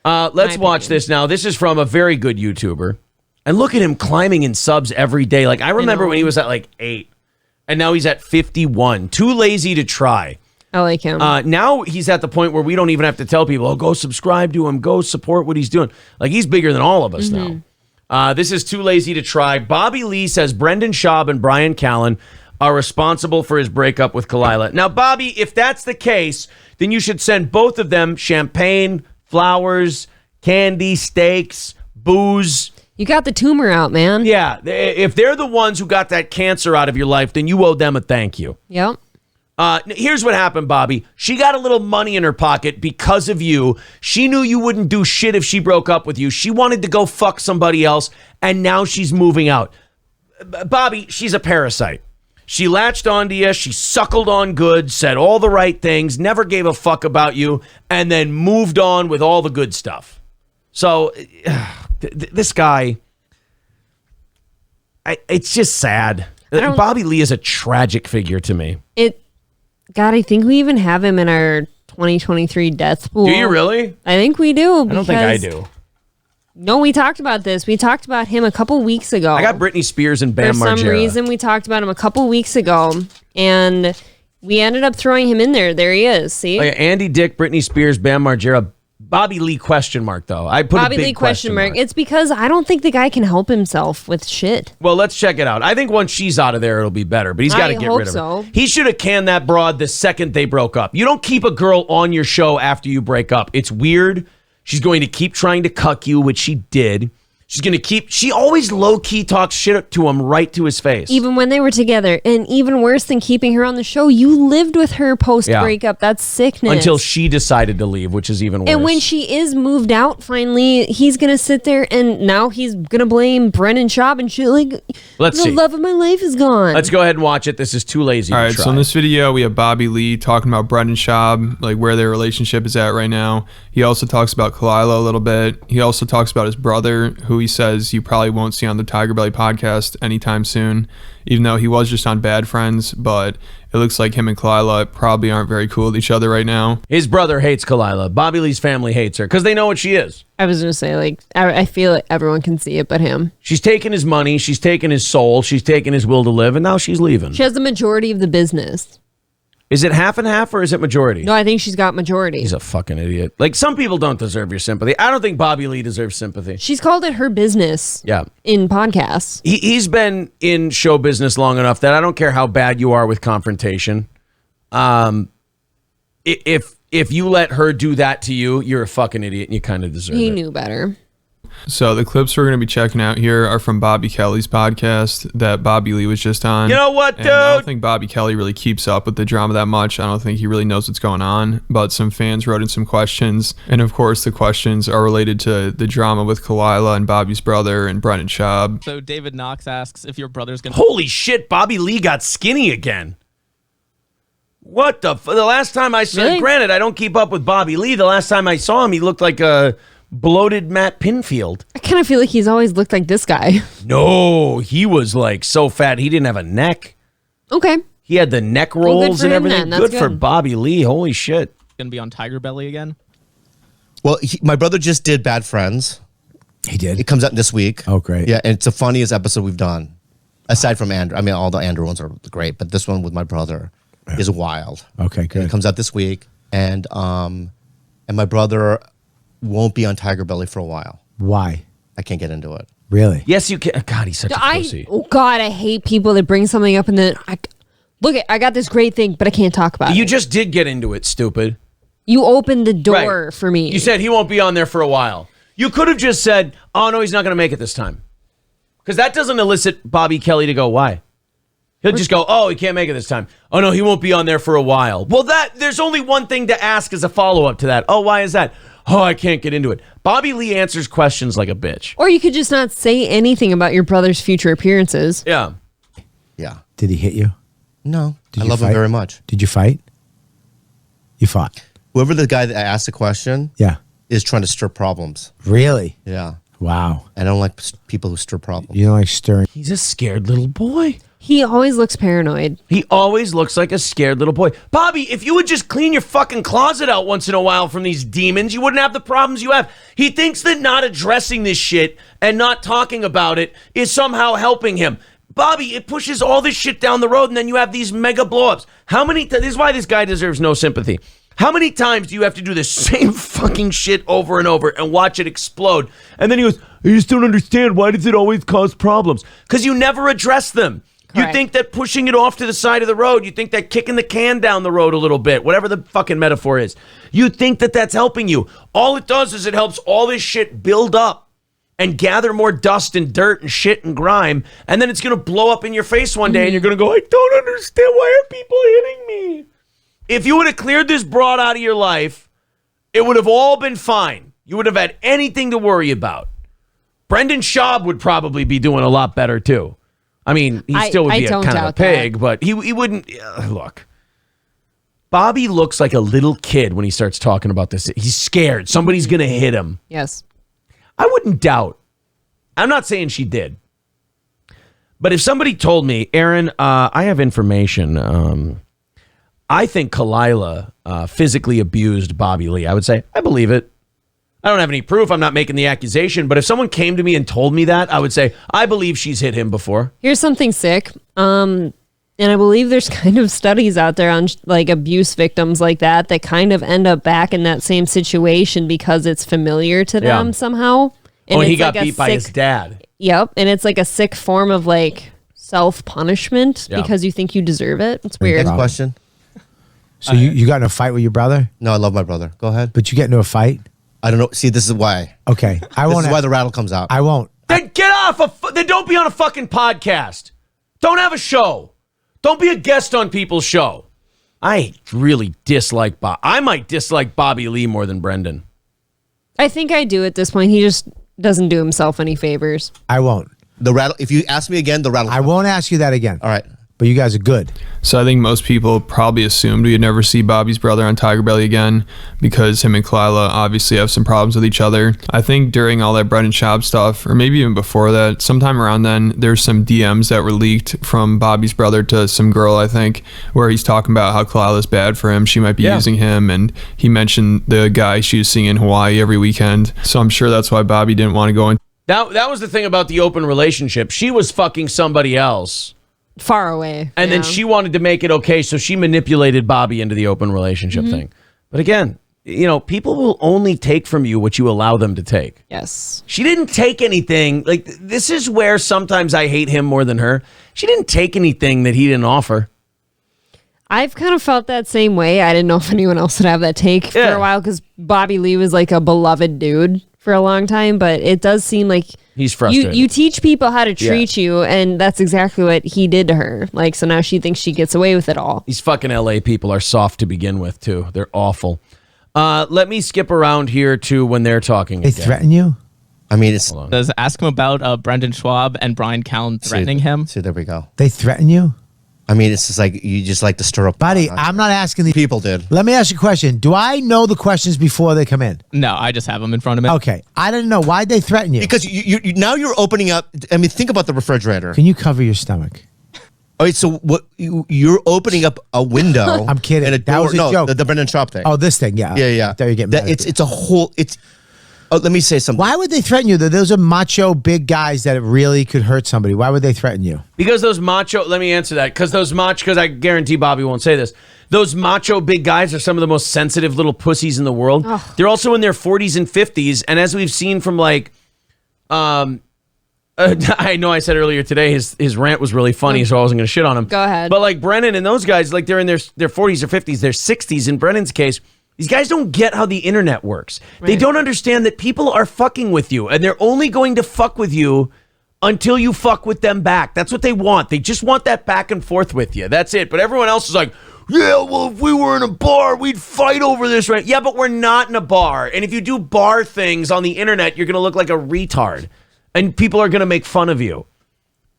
Let's watch this now. This is from a very good YouTuber. And look at him climbing in subs every day. Like, I remember when he was at like 8. And now he's at 51. Too lazy to try. I like him. Now he's at the point where we don't even have to tell people, oh, go subscribe to him. Go support what he's doing. Like, he's bigger than all of us now. This is Too Lazy to Try. Bobby Lee says Brendan Schaub and Bryan Callen are responsible for his breakup with Khalyla. Now, Bobby, if that's the case, then you should send both of them champagne, flowers, candy, steaks, booze. You got the tumor out, man. Yeah. If they're the ones who got that cancer out of your life, then you owe them a thank you. Yep. Here's what happened, Bobby. She got a little money in her pocket because of you. She knew you wouldn't do shit if she broke up with you. She wanted to go fuck somebody else, and now she's moving out. Bobby, she's a parasite. She latched onto you. She suckled on good, said all the right things, never gave a fuck about you, and then moved on with all the good stuff. So, this guy, it's just sad. Bobby Lee is a tragic figure to me. God, I think we even have him in our 2023 death pool. Do you really? I think we do. I don't think I do. No, we talked about this. We talked about him a couple weeks ago. I got Britney Spears and Bam Margera. For some reason, we talked about him a couple weeks ago, and we ended up throwing him in there. There he is. See? Oh, yeah, Andy Dick, Britney Spears, Bam Margera, Bobby Lee question mark, though. I put Bobby a big Lee question mark. It's because I don't think the guy can help himself with shit. Well, let's check it out. I think once she's out of there, it'll be better. But he's got to get rid of her. He should have canned that broad the second they broke up. You don't keep a girl on your show after you break up. It's weird. She's going to keep trying to cuck you, which she did. She's going to keep... She always low-key talks shit to him right to his face. Even when they were together. And even worse than keeping her on the show, you lived with her post-breakup. Yeah. That's sickness. Until she decided to leave, which is even worse. And when she is moved out, finally, he's going to sit there and now he's going to blame Brendan Schaub and shit. Like, the love of my life is gone. Let's go ahead and watch it. This is Too Lazy to Try. All right, so in this video, we have Bobby Lee talking about Brendan Schaub, like where their relationship is at right now. He also talks about Khalyla a little bit. He also talks about his brother, who he says you probably won't see on the Tiger Belly podcast anytime soon, even though he was just on Bad Friends, but it looks like him and Khalyla probably aren't very cool with each other right now. His brother hates Khalyla. Bobby Lee's family hates her because they know what she is. I was going to say, like, I feel like everyone can see it but him. She's taken his money, she's taken his soul, she's taken his will to live, and now she's leaving. She has the majority of the business. Is it half and half or is it majority? No, I think she's got majority. He's a fucking idiot. Like, some people don't deserve your sympathy. I don't think Bobby Lee deserves sympathy. She's called it her business. Yeah. In podcasts. He's been in show business long enough that I don't care how bad you are with confrontation. If you let her do that to you, you're a fucking idiot and you kind of deserve it. He knew better. So the clips we're going to be checking out here are from Bobby Kelly's podcast that Bobby Lee was just on. You know what, dude? I don't think Bobby Kelly really keeps up with the drama that much. I don't think he really knows what's going on. But some fans wrote in some questions. And of course, the questions are related to the drama with Khalyla and Bobby's brother and Brendan Schaub. So David Knox asks if your brother's going to... Holy shit, Bobby Lee got skinny again. What the... The last time I saw... Really? Granted, I don't keep up with Bobby Lee. The last time I saw him, he looked like a... bloated Matt Pinfield. I kind of feel like he's always looked like this guy. No, he was like so fat he didn't have a neck. Okay. He had the neck rolls and everything. Good for Bobby Lee. Holy shit. Going to be on Tiger Belly again? Well, my brother just did Bad Friends. He did? It comes out this week. Oh, great. Yeah, and it's the funniest episode we've done. Aside from Andrew. I mean, all the Andrew ones are great, but this one with my brother is wild. Okay, good. And it comes out this week, and my brother won't be on Tiger Belly for a while. Why? I can't get into it. Really? Yes, you can. God, he's such a pussy. Oh, God, I hate people that bring something up and then... Look, I got this great thing, but I can't talk about it. You just did get into it, stupid. You opened the door for me. You said he won't be on there for a while. You could have just said, oh, no, he's not going to make it this time. Because that doesn't elicit Bobby Kelly to go, why? He'll just go, oh, he can't make it this time. Oh, no, he won't be on there for a while. Well, there's only one thing to ask as a follow-up to that. Oh, why is that? Oh, I can't get into it. Bobby Lee answers questions like a bitch. Or you could just not say anything about your brother's future appearances. Yeah. Yeah. Did he hit you? No. I love him very much. Did you fight? You fought. Whoever the guy that asked the question is trying to stir problems. Really? Yeah. Wow. I don't like people who stir problems. You don't like stirring. He's a scared little boy. He always looks paranoid. He always looks like a scared little boy. Bobby, if you would just clean your fucking closet out once in a while from these demons, you wouldn't have the problems you have. He thinks that not addressing this shit and not talking about it is somehow helping him. Bobby, it pushes all this shit down the road, and then you have these mega blowups. This is why this guy deserves no sympathy. How many times do you have to do the same fucking shit over and over and watch it explode? And then he goes, I just don't understand. Why does it always cause problems? Because you never address them. Correct. You think that pushing it off to the side of the road, you think that kicking the can down the road a little bit, whatever the fucking metaphor is, you think that that's helping you. All it does is it helps all this shit build up and gather more dust and dirt and shit and grime, and then it's going to blow up in your face one day, and you're going to go, I don't understand. Why are people hitting me? If you would have cleared this broad out of your life, it would have all been fine. You would have had anything to worry about. Brendan Schaub would probably be doing a lot better, too. I mean, he still would be a kind of a pig, but he wouldn't. Look, Bobby looks like a little kid when he starts talking about this. He's scared. Somebody's going to hit him. Yes. I wouldn't doubt. I'm not saying she did. But if somebody told me, Aaron, I have information. I think Khalyla physically abused Bobby Lee. I would say, I believe it. I don't have any proof. I'm not making the accusation. But if someone came to me and told me that, I would say, I believe she's hit him before. Here's something sick. And I believe there's kind of studies out there on like abuse victims like that kind of end up back in that same situation because it's familiar to them somehow. And he got beat by his dad. Yep. And it's like a sick form of like self-punishment because you think you deserve it. It's weird. Next question. So you got in a fight with your brother? No, I love my brother. Go ahead. But you get into a fight? I don't know. See, this is why. Okay. This is why the rattle comes out. I won't. Then get off. Then don't be on a fucking podcast. Don't have a show. Don't be a guest on people's show. I really dislike Bob. I might dislike Bobby Lee more than Brendan. I think I do at this point. He just doesn't do himself any favors. I won't. The rattle. If you ask me again, the rattle. I won't ask you that again. All right. But you guys are good. So I think most people probably assumed we'd never see Bobby's brother on Tiger Belly again because him and Khalyla obviously have some problems with each other. I think during all that Brendan Schaub stuff, or maybe even before that, sometime around then, there's some DMs that were leaked from Bobby's brother to some girl, I think, where he's talking about how Khalyla's bad for him. She might be using him, and he mentioned the guy she was seeing in Hawaii every weekend. So I'm sure that's why Bobby didn't want to go in. That was the thing about the open relationship. She was fucking somebody else. Far away. And then she wanted to make it okay, so she manipulated Bobby into the open relationship thing. But again, people will only take from you what you allow them to take. Yes. She didn't take anything. Like, this is where sometimes I hate him more than her. She didn't take anything that he didn't offer. I've kind of felt that same way. I didn't know if anyone else would have that take for a while because Bobby Lee was like a beloved dude for a long time, but it does seem like he's frustrated. You teach people how to treat you, and that's exactly what he did to her. Like, so now she thinks she gets away with it all. These fucking LA people are soft to begin with, too. They're awful. Let me skip around here to when they're talking They threaten you? I mean, it's... Does ask him about Brendan Schaub and Bryan Callen threatening him? See, there we go. They threaten you? I mean, it's just like, you just like to stir up... Buddy, I'm not asking the... People did. Let me ask you a question. Do I know the questions before they come in? No, I just have them in front of me. Okay. I didn't know. Why'd they threaten you? Because you now you're opening up... I mean, think about the refrigerator. Can you cover your stomach? All right, so what you're opening up a window. I'm kidding. And a door. That was a joke. The Brendan Schaub thing. Oh, this thing, yeah. Yeah. I thought you were getting mad at me. It's a whole... let me say something. Why would they threaten you? Those are macho big guys that really could hurt somebody. Why would they threaten you? Because those macho, let me answer that. Because I guarantee Bobby won't say this. Those macho big guys are some of the most sensitive little pussies in the world. Oh. They're also in their 40s and 50s. And as we've seen from I know I said earlier today his rant was really funny, so I wasn't going to shit on him. Go ahead. But like Brennan and those guys, like they're in their 40s or 50s, their 60s. In Brennan's case, these guys don't get how the internet works. Right. They don't understand that people are fucking with you, and they're only going to fuck with you until you fuck with them back. That's what they want. They just want that back and forth with you. That's it. But everyone else is like, yeah, well, if we were in a bar, we'd fight over this, right? Yeah, but we're not in a bar. And if you do bar things on the internet, you're going to look like a retard. And people are going to make fun of you.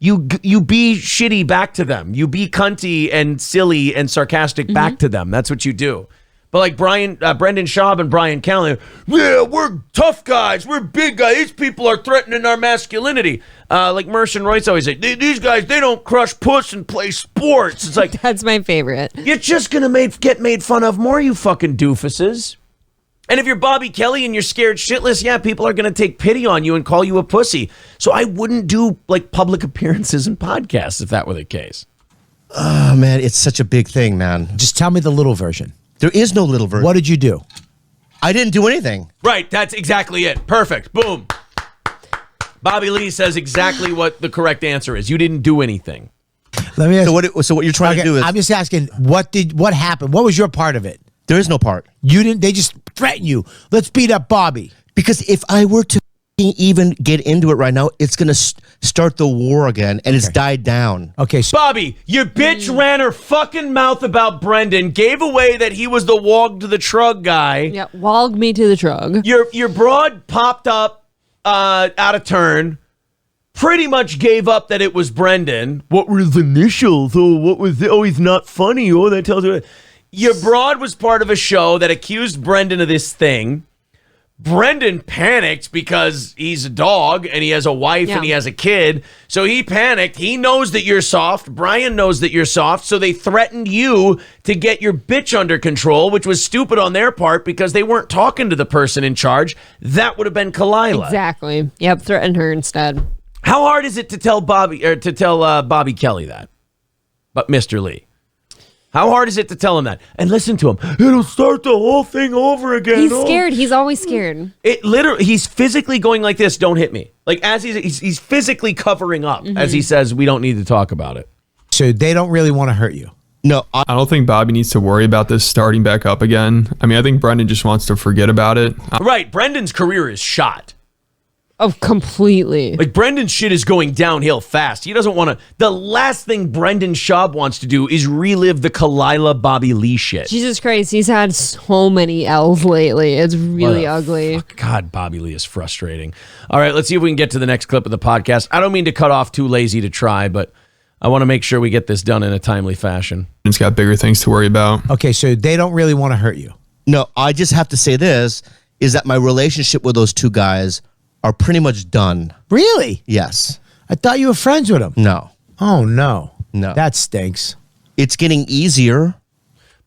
You be shitty back to them. You be cunty and silly and sarcastic back to them. That's what you do. But like Brendan Schaub and Bryan Callen, yeah, we're tough guys. We're big guys. These people are threatening our masculinity. Like Mersh and Royce always say, these guys, they don't crush puss and play sports. It's like, That's my favorite. you're just going to get made fun of more, you fucking doofuses. And if you're Bobby Kelly and you're scared shitless, yeah, people are going to take pity on you and call you a pussy. So I wouldn't do like public appearances and podcasts if that were the case. Oh, man, it's such a big thing, man. Just tell me the little version. There is no little version. What did you do? I didn't do anything. Right, that's exactly it. Perfect. Boom. Bobby Lee says exactly what the correct answer is. You didn't do anything. Let me ask. So what you're trying to do is I'm just asking, what happened? What was your part of it? there is no part. You didn't. They just threatened you. Let's beat up Bobby. Because if I were to even get into it right now, it's going to start the war again, and it's died down. Okay, so Bobby, your bitch ran her fucking mouth about Brendan, gave away that he was the wog to the trug guy. Yeah, walled me to the trug. Your broad popped up out of turn, pretty much gave up that it was Brendan. What were his initials? Oh, what was it? Oh, he's not funny. Oh, that tells you. Your broad was part of a show that accused Brendan of this thing. Brendan panicked because he's a dog and he has a wife and he has a kid. So he panicked. He knows that you're soft. Brian knows that you're soft. So they threatened you to get your bitch under control, which was stupid on their part because they weren't talking to the person in charge. That would have been Khalyla. Exactly. Yep, threaten her instead. How hard is it to tell Bobby Bobby Kelly that? But Mr. Lee. How hard is it to tell him that? And listen to him. It'll start the whole thing over again. He's scared. He's always scared. It literally, he's physically going like this. Don't hit me. Like as he's physically covering up as he says, we don't need to talk about it. so they don't really want to hurt you. No, I don't think Bobby needs to worry about this starting back up again. I mean, I think Brendan just wants to forget about it. Right. Brendan's career is shot. Oh, completely. Like Brendan's shit is going downhill fast. He doesn't want to. The last thing Brendan Schaub wants to do is relive the Khalyla Bobby Lee shit. Jesus Christ, he's had so many L's lately. It's really ugly. God, Bobby Lee is frustrating. All right, let's see if we can get to the next clip of the podcast. I don't mean to cut off Too Lazy to Try, but I want to make sure we get this done in a timely fashion. He's got bigger things to worry about. Okay, so they don't really want to hurt you. no, I just have to say this, is that my relationship with those two guys are pretty much done. Really? Yes. I thought you were friends with him. No. Oh no. No. That stinks. It's getting easier.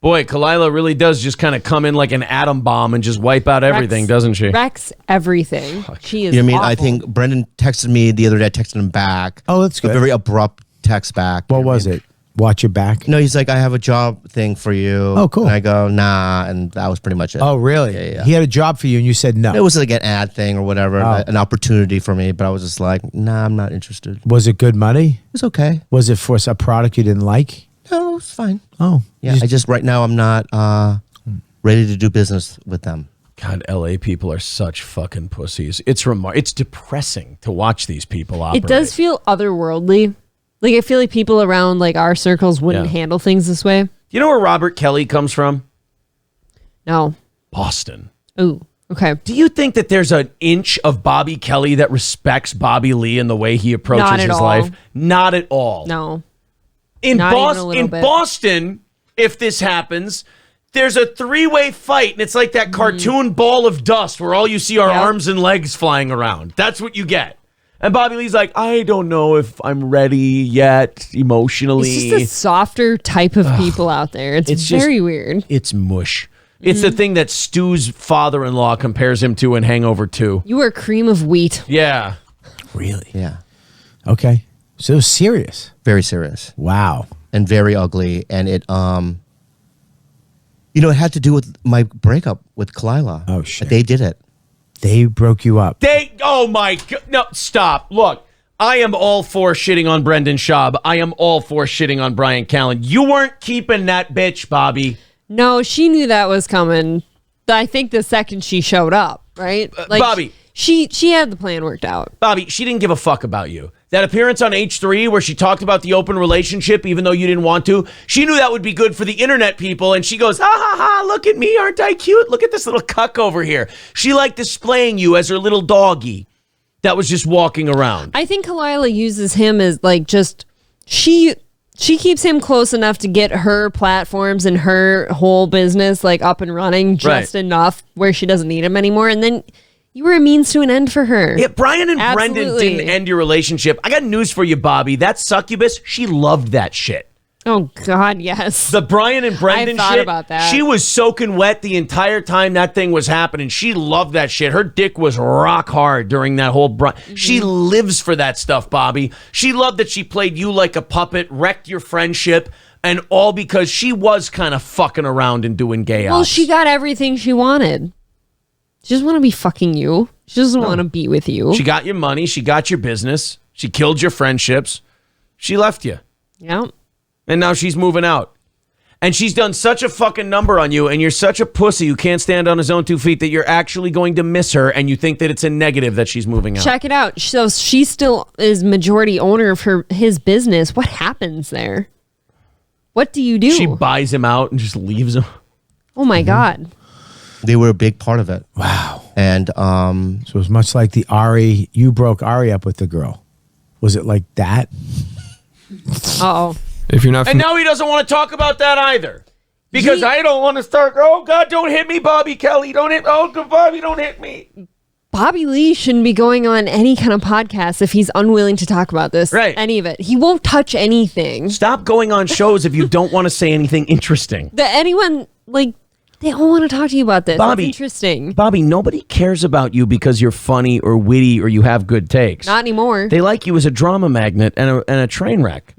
Boy, Khalyla really does just kind of come in like an atom bomb and just wipe out everything, doesn't she? Wrecks everything. She is You know what I mean? awful. I think Brendan texted me the other day. I texted him back. Oh, that's good. A very abrupt text back. What was it? Watch your back. No, he's like, I have a job thing for you. Oh, cool. And I go, nah, and that was pretty much it. Oh, really? Yeah. He had a job for you, and you said no. It was like an ad thing or whatever, Oh. an opportunity for me, but I was just like, nah, I'm not interested. Was it good money? It's okay. Was it for a product you didn't like? No, it's fine. Oh, Yeah, I just right now I'm not ready to do business with them. God, LA people are such fucking pussies. It's depressing to watch these people operate. It does feel otherworldly. Like, I feel like people around like our circles wouldn't handle things this way. You know where Robert Kelly comes from? No. Boston. Ooh. Okay. Do you think that there's an inch of Bobby Kelly that respects Bobby Lee and the way he approaches Not at his all. life? Not at all. No. In Not even a little bit. Boston, if this happens, there's a three-way fight, and it's like that cartoon ball of dust where all you see are arms and legs flying around. That's what you get. And Bobby Lee's like, I don't know if I'm ready yet emotionally. It's just a softer type of people out there. It's very weird. It's mush. It's the thing that Stu's father-in-law compares him to in Hangover 2. You are cream of wheat. Yeah. really? Yeah, Okay. So it was serious. very serious Wow. and very ugly. And it, it had to do with my breakup with Khalyla. Oh, shit. They did it. They broke you up. Oh my God. No, stop. Look, I am all for shitting on Brendan Schaub. I am all for shitting on Bryan Callen. You weren't keeping that bitch, Bobby. No, she knew that was coming. I think the second she showed up, right? Bobby. She had the plan worked out. Bobby, she didn't give a fuck about you. That appearance on H3 where she talked about the open relationship even though you didn't want to, she knew that would be good for the internet people, and she goes, ha ha ha, look at me, aren't I cute? Look at this little cuck over here. She liked displaying you as her little doggy that was just walking around. I think Khalyla uses him as like just she She keeps him close enough to get her platforms and her whole business like up and running just enough where she doesn't need him anymore. And then you were a means to an end for her. Yeah, Brian and Brendan Absolutely. didn't end your relationship. I got news for you, Bobby. That succubus, she loved that shit. Oh, God, yes. The Brian and Brendan I thought shit, about that. she was soaking wet the entire time that thing was happening. She loved that shit. Her dick was rock hard during that whole... She lives for that stuff, Bobby. She loved that she played you like a puppet, wrecked your friendship, and all because she was kind of fucking around and doing gay Well, ops. she got everything she wanted. She doesn't want to be fucking you. She doesn't want to be with you. She got your money. She got your business. She killed your friendships. She left you. Yeah. And now she's moving out. And she's done such a fucking number on you, and you're such a pussy who can't stand on his own 2 feet that you're actually going to miss her, and you think that it's a negative that she's moving out. Check it out. So she still is majority owner of his business. What happens there? What do you do? She buys him out and just leaves him. Oh my God. They were a big part of it. Wow. And So it was much like the Ari, you broke Ari up with the girl. Was it like that? Uh-oh. If you're not And now he doesn't want to talk about that either. Because I don't want to start, oh, God, don't hit me, Bobby Kelly. Don't hit, oh, Bobby, don't hit me. Bobby Lee shouldn't be going on any kind of podcast if he's unwilling to talk about this. Right. Any of it. He won't touch anything. Stop going on shows if you don't want to say anything interesting. Anyone, like, they all want to talk to you about this. Bobby, It's interesting. Bobby, nobody cares about you because you're funny or witty or you have good takes. Not anymore. They like you as a drama magnet and a train wreck.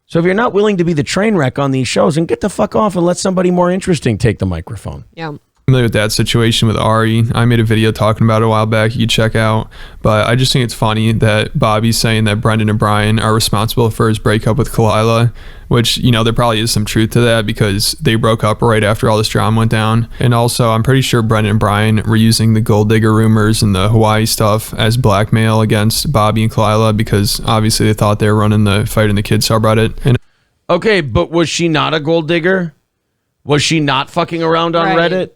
So if you're not willing to be the train wreck on these shows, then get the fuck off and let somebody more interesting take the microphone. Yeah. familiar with that situation with Ari. I made a video talking about it a while back. You can check out. But I just think it's funny that Bobby's saying that Brendan and Bryan are responsible for his breakup with Khalyla, which, you know, there probably is some truth to that because they broke up right after all this drama went down. And also, I'm pretty sure Brendan and Bryan were using the gold digger rumors and the Hawaii stuff as blackmail against Bobby and Khalyla because obviously they thought they were running the Fight in the Kids subreddit. And okay, but was she not a gold digger? Was she not fucking around on Reddit?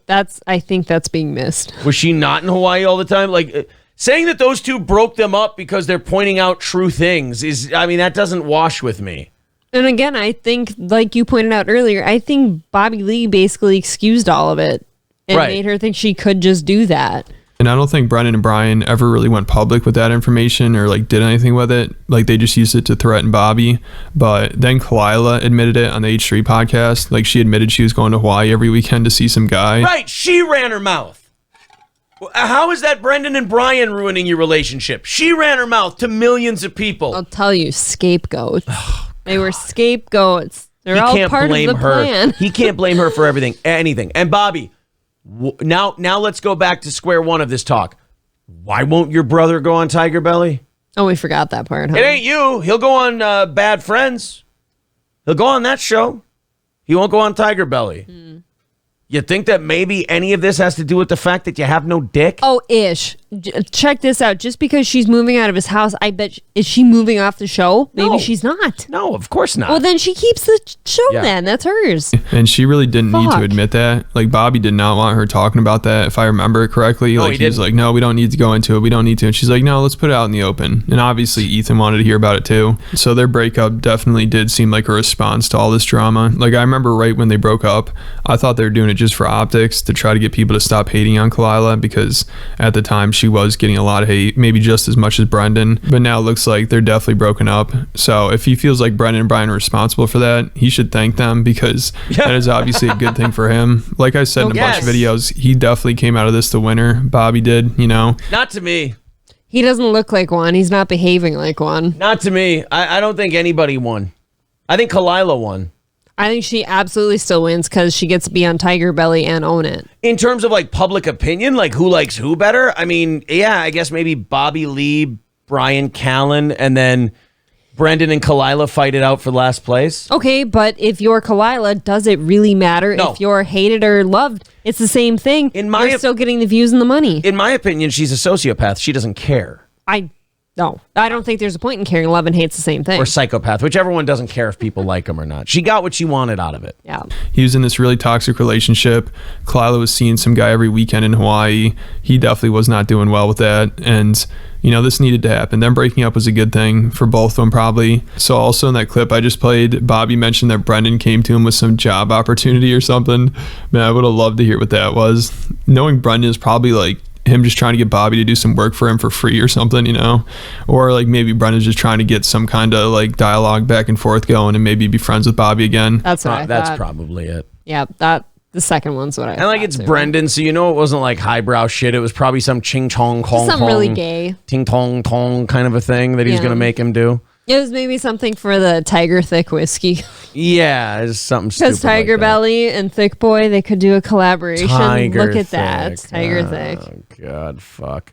I think that's being missed. Was she not in Hawaii all the time? Like, saying that those two broke them up because they're pointing out true things is, I mean, that doesn't wash with me. And again, I think, like you pointed out earlier, I think Bobby Lee basically excused all of it and made her think she could just do that. I don't think Brendan and Bryan ever really went public with that information or like did anything with it. Like they just used it to threaten Bobby. But then Khalyla admitted it on the H3 podcast. Like she admitted she was going to Hawaii every weekend to see some guy. Right, she ran her mouth. How is that Brendan and Bryan ruining your relationship? She ran her mouth to millions of people. I'll tell you, scapegoats. They were scapegoats. They're all can't part of blame the her. plan. He can't blame her for anything. And Bobby, now let's go back to square one of this talk. Why won't your brother go on Tiger Belly? Oh, we forgot that part, huh? It ain't you. He'll go on Bad Friends. He'll go on that show. He won't go on Tiger Belly. You think that maybe any of this has to do with the fact that you have no dick? Oh, Ish. Check this out. Just because she's moving out of his house, I bet, is she moving off the show? Maybe No. she's not. No, of course not. Well, then she keeps the show Yeah. then. That's hers. And she really didn't need to Fuck. admit that. Like Bobby did not want her talking about that, if I remember it correctly. No, Like he he was didn't. like, no, we don't need to go into it. We don't need to. And she's like, no, let's put it out in the open. And obviously Ethan wanted to hear about it too. So their breakup definitely did seem like a response to all this drama. Like I remember right when they broke up, I thought they were doing it just for optics to try to get people to stop hating on Khalyla because at the time she was getting a lot of hate, maybe just as much as Brendan. But now it looks like they're definitely broken up. So if he feels like Brendan and Bryan are responsible for that, he should thank them because that is obviously a good thing for him. Like I said in a bunch of videos, he definitely came out of this the winner. Bobby did, you know. Not to me. He doesn't look like one. He's not behaving like one. Not to me. I don't think anybody won. I think Khalyla won. I think she absolutely still wins because she gets to be on Tiger Belly and own it. In terms of like public opinion, like who likes who better? I mean, yeah, I guess maybe Bobby Lee, Bryan Callen, and then Brendan and Khalyla fight it out for last place. Okay, but if you're Khalyla, does it really matter No. if you're hated or loved? It's the same thing. In my You're still getting the views and the money. In my opinion, she's a sociopath. She doesn't care. No, I don't think there's a point in caring. Love and hate's the same thing. Or psychopath, whichever one doesn't care if people like him or not. She got what she wanted out of it. Yeah. He was in this really toxic relationship. Khalyla was seeing some guy every weekend in Hawaii. He definitely was not doing well with that. And, you know, this needed to happen. Them breaking up was a good thing for both of them, probably. So also in that clip I just played, Bobby mentioned that Brendan came to him with some job opportunity or something. Man, I would have loved to hear what that was. Knowing Brendan is probably like him just trying to get Bobby to do some work for him for free or something, you know, or like maybe Brendan's just trying to get some kind of like dialogue back and forth going and maybe be friends with Bobby again. That's what I That's thought. probably it. Yeah, the second one's what I And like thought it's too. Brendan, so you know it wasn't like highbrow shit. It was probably some ching chong kong Something kong, really gay. ting tong tong kind of a thing that he's Yeah. gonna make him do. It was maybe something for the Tiger Thick whiskey. Yeah, it's something stupid. Because Tiger like that. Belly and Thick Boy, they could do a collaboration. Tiger Look at that. Thick. Tiger Oh, Thick. God, fuck.